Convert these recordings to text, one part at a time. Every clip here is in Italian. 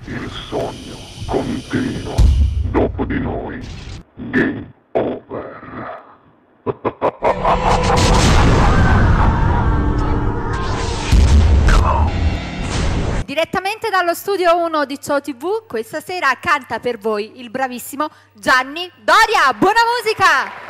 Il sogno continua. Dopo di noi, game over. Direttamente dallo studio 1 di Ciao TV, questa sera canta per voi il bravissimo Gianni Doria. Buona musica!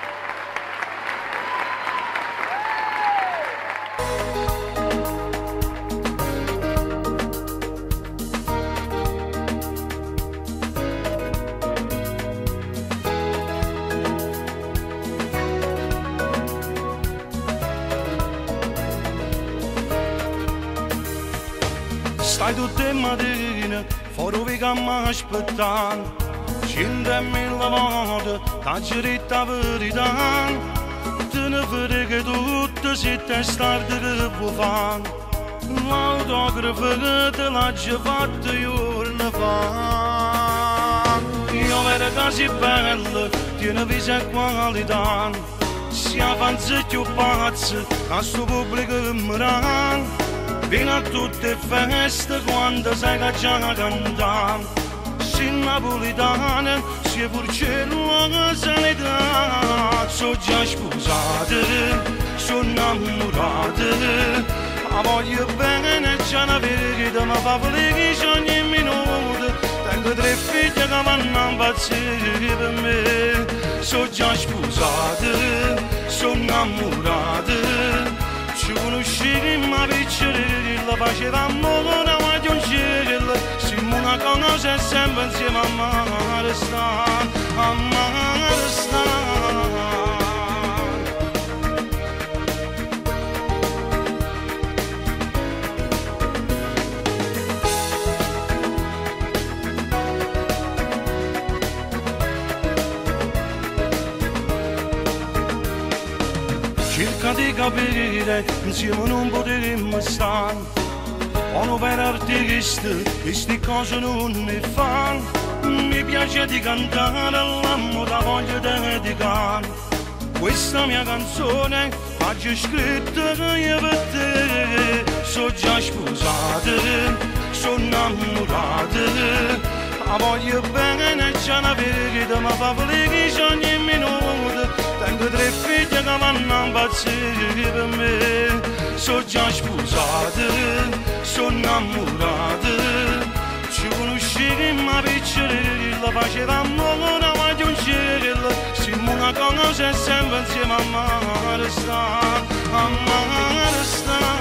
Stai tutte mattine, fuori che mi aspettano, 100.000 volte t'ha girato la verità, te ne frega tutto se te stardi che puoi fare, l'autografo che te l'ha già fatto giorni fa. Io vedo che sei bella, tieni visa e qualità, si avanza più pazzi, a sto pubblico mirano. Vieni a tutte feste quando sai che già canta. Sei napolitana, sei porcello che sanità. Sono già sposata, sono innamorata. Ma voglio bene, c'è una verità, ma fa felice ogni minuto. Tengo 3 figli che vanno a impazzire per me. Sono già sposata, sono innamorata. Ci conoscemmo piccerella, facevamo una guaglioncella, siamo una cosa sempre insieme a mare sta, a mare sta. Cerca di capire, insieme non potremmo stare. Sono per artisti, queste cose non ne fanno. Mi piace di cantare, l'amore la voglio dedicare. Questa mia canzone oggi scritta io per te. Sono già sposata, sono innamorata. La voglio bene, c'è una verità, ma fa felice ogni minuto. Tengo 3 figli che vanno a impazzire per me. Sono già sposata, sono innamorata. Ci conoscemmo piccerella, facevamo una guaglioncella. Siamo una cosa sempre insieme a mare sta, a mare sta.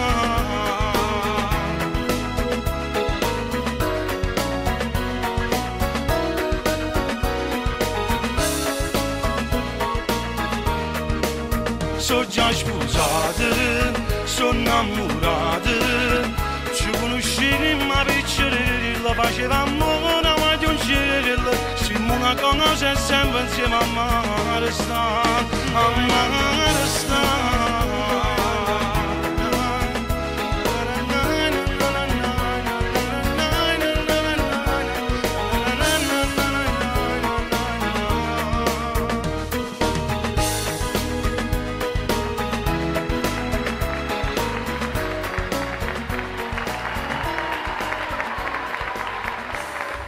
Sono già sposata, sono innamorata. Ci conoscemmo piccerella, facevamo una guaglioncella. Siamo una cosa sempre insieme a mare sta, a mare sta.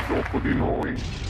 Dopo di noi.